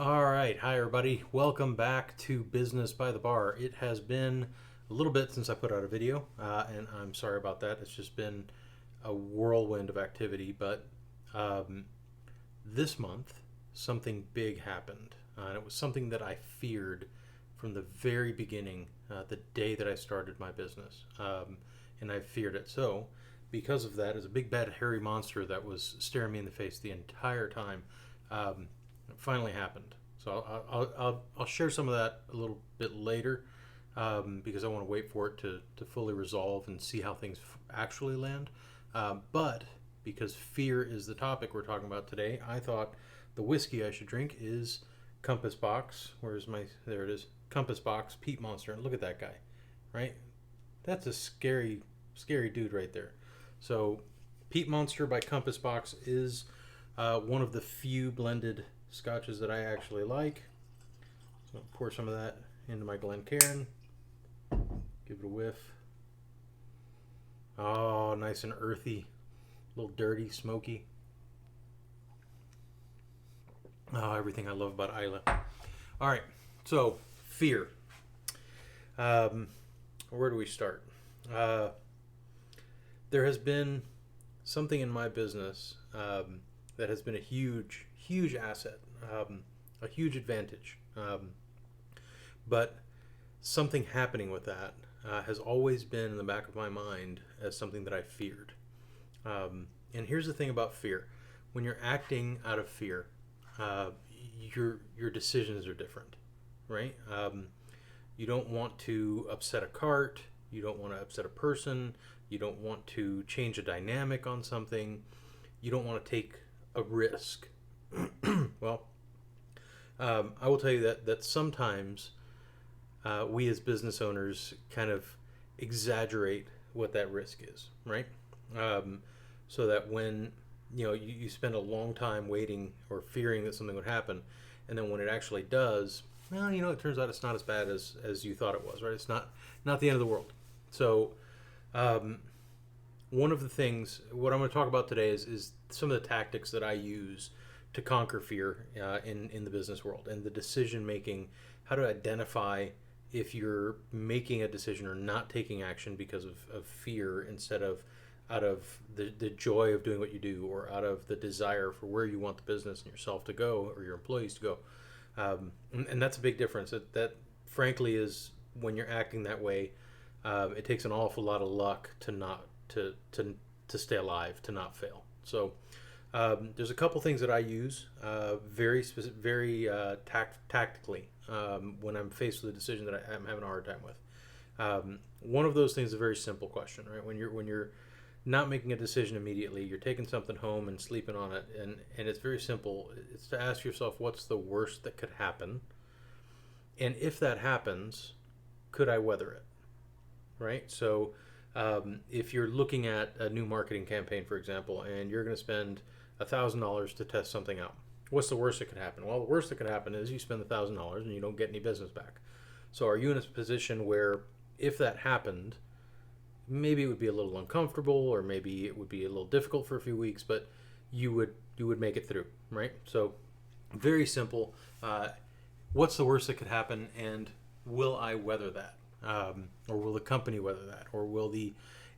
All right. Hi, everybody. Welcome back to Business by the Bar. It has been a little bit since I put out a video, and I'm sorry about that. It's just been a whirlwind of activity. But um, this month, something big happened. And it was something that I feared from the very beginning, the day that I started my business. And I feared it. So, because of that, as a big bad hairy monster that was staring me in the face the entire time. It finally happened. So I'll share some of that a little bit later, because I want to wait for it to fully resolve and see how things actually land. But because fear is the topic we're talking about today, I thought the whiskey I should drink is Compass Box. Where's my, there it is, Compass Box Peat Monster. And look at that guy, right? That's a scary, scary dude right there. So Peat Monster by Compass Box is one of the few blended scotches that I actually like. So I'll pour some of that into my Glencairn. Give it a whiff. Oh, nice and earthy. A little dirty, smoky. Oh, everything I love about Islay. All right, so fear. Where do we start? There has been something in my business that has been a huge, huge asset, a huge advantage. But something happening with that has always been in the back of my mind as something that I feared. And here's the thing about fear: when you're acting out of fear, your decisions are different, right? You don't want to upset a cart. You don't want to upset a person. You don't want to change a dynamic on something. You don't want to take a risk. Well, I will tell you that sometimes we as business owners kind of exaggerate what that risk is, right? So that when you spend a long time waiting or fearing that something would happen, and then when it actually does, well, it turns out it's not as bad as you thought it was, right? It's not the end of the world. So one of the things, what I'm going to talk about today is some of the tactics that I use to conquer fear in the business world, and the decision making, how to identify if you're making a decision or not taking action because of fear, instead of out of the joy of doing what you do, or out of the desire for where you want the business and yourself to go, or your employees to go. And that's a big difference. That frankly is, when you're acting that way, it takes an awful lot of luck to not to stay alive, to not fail. So there's a couple things that I use very specific, very tactically when I'm faced with a decision that I'm having a hard time with. One of those things is a very simple question, right? When you're not making a decision immediately, you're taking something home and sleeping on it, and it's very simple. It's to ask yourself, what's the worst that could happen, and if that happens, could I weather it, right? So if you're looking at a new marketing campaign, for example, and you're going to spend $1,000 to test something out, what's the worst that could happen? Well, the worst that could happen is you spend $1,000 and you don't get any business back. So are you in a position where, if that happened, maybe it would be a little uncomfortable, or maybe it would be a little difficult for a few weeks, but you would make it through, right? So very simple. What's the worst that could happen, and will I weather that? Or will the company weather that? Or will the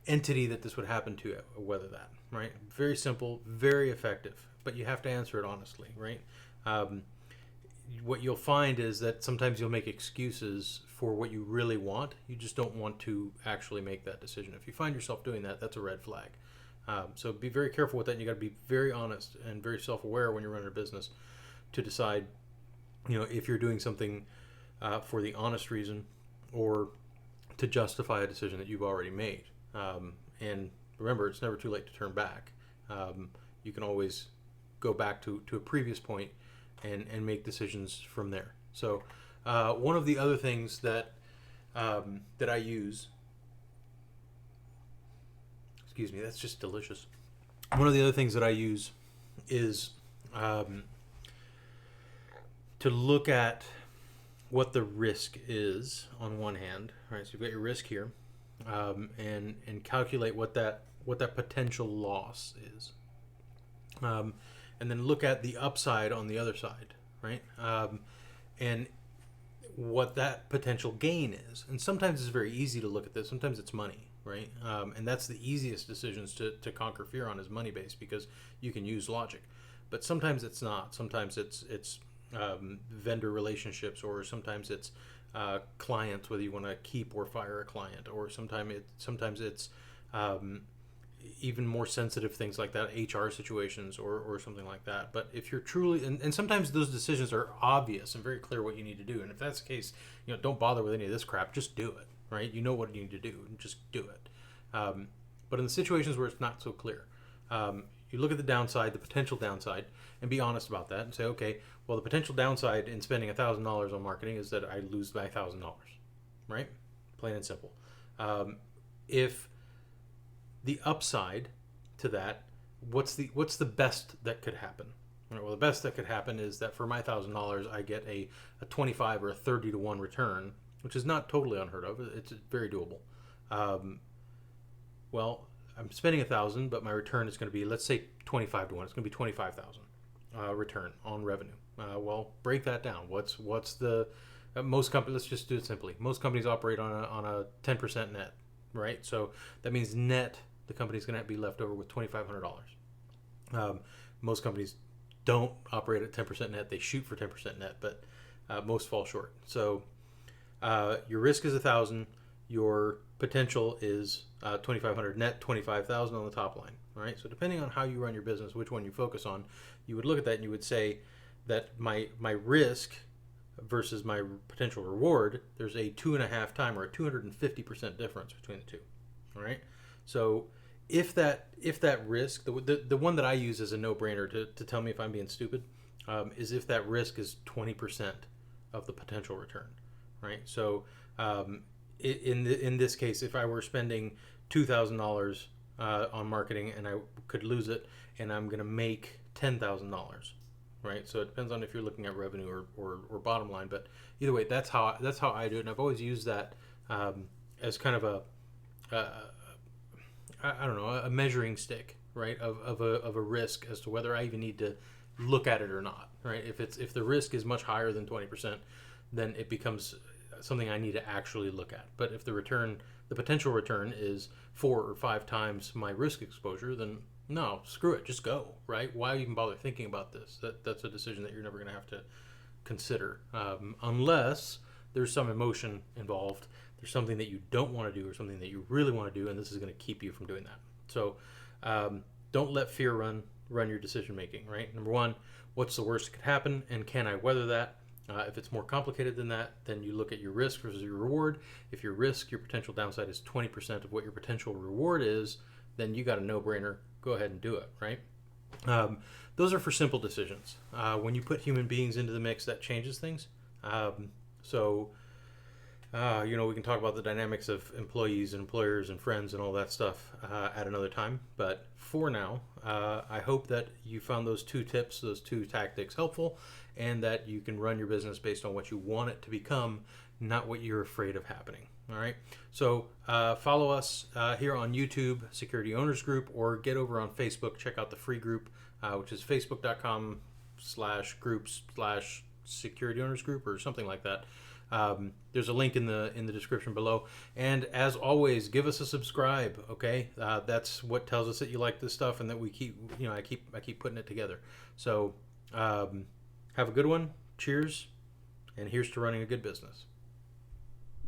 entity that this would happen to weather that, right? Very simple, very effective, but you have to answer it honestly, right? What you'll find is that sometimes you'll make excuses for what you really want. You just don't want to actually make that decision. If you find yourself doing that, that's a red flag. So be very careful with that. And you got to be very honest and very self-aware when you're running a business, to decide, if you're doing something for the honest reason, or to justify a decision that you've already made. And remember, it's never too late to turn back. You can always go back to a previous point and make decisions from there. So one of the other things that I use, excuse me, that's just delicious. One of the other things that I use is to look at what the risk is on one hand, right? So you've got your risk here, and calculate what that potential loss is, and then look at the upside on the other side, right? And what that potential gain is. And sometimes it's very easy to look at this. Sometimes it's money, right? And that's the easiest decisions to conquer fear on is money based because you can use logic. But sometimes it's not. Sometimes it's vendor relationships, or sometimes it's clients, whether you want to keep or fire a client, or sometimes it's even more sensitive things like that, HR situations or something like that. But if you're truly, and sometimes those decisions are obvious and very clear what you need to do. And if that's the case, don't bother with any of this crap. Just do it, right? You know what you need to do, and just do it. But in the situations where it's not so clear, you look at the downside, the potential downside, and be honest about that and say, okay, well, the potential downside in spending $1,000 on marketing is that I lose my $1,000, right? Plain and simple. If the upside to that, what's the best that could happen? Well, the best that could happen is that for my $1,000, I get a 25 or a 30 to 1 return, which is not totally unheard of. It's very doable. Well, I'm spending 1,000, but my return is going to be, let's say, 25 to 1. It's going to be 25,000 return on revenue. Well, break that down. What's the most companies? Let's just do it simply. Most companies operate on a 10% net, right? So that means net, the company's going to be left over with $2,500. Most companies don't operate at 10% net. They shoot for 10% net, but most fall short. So your risk is 1,000. Your potential is 2,500 net, 25,000 on the top line. All right. So depending on how you run your business, which one you focus on, you would look at that and you would say that my risk versus my potential reward, there's a 2.5 time or a 250% difference between the two. All right. So if that risk, the one that I use as a no-brainer to tell me if I'm being stupid, is if that risk is 20% of the potential return, right? So in this case, if I were spending $2,000 on marketing and I could lose it, and I'm going to make $10,000, right? So it depends on if you're looking at revenue or bottom line, but either way, that's how I do it, and I've always used that as kind of a measuring stick, right, of a risk as to whether I even need to look at it or not, right? If the risk is much higher than 20%, then it becomes something I need to actually look at. But if the potential return is 4 or 5 times my risk exposure, then no, screw it, just go, right? Why even bother thinking about this? That's a decision that you're never going to have to consider, unless there's some emotion involved. There's something that you don't want to do or something that you really want to do, and this is going to keep you from doing that. So don't let fear run your decision making, right? Number one, what's the worst that could happen, and can I weather that? If it's more complicated than that, then you look at your risk versus your reward. If your potential downside is 20% of what your potential reward is, then you got a no-brainer. Go ahead and do it, right? Those are for simple decisions. When you put human beings into the mix, that changes things. We can talk about the dynamics of employees and employers and friends and all that stuff at another time. But for now, I hope that you found those 2 tips, those 2 tactics helpful, and that you can run your business based on what you want it to become, not what you're afraid of happening. All right. So follow us here on YouTube, Security Owners Group, or get over on Facebook. Check out the free group, which is facebook.com/groups/Security Owners Group or something like that. There's a link in the description below, and as always, give us a subscribe. Okay, that's what tells us that you like this stuff and that we keep, I keep putting it together. So have a good one. Cheers, and here's to running a good business.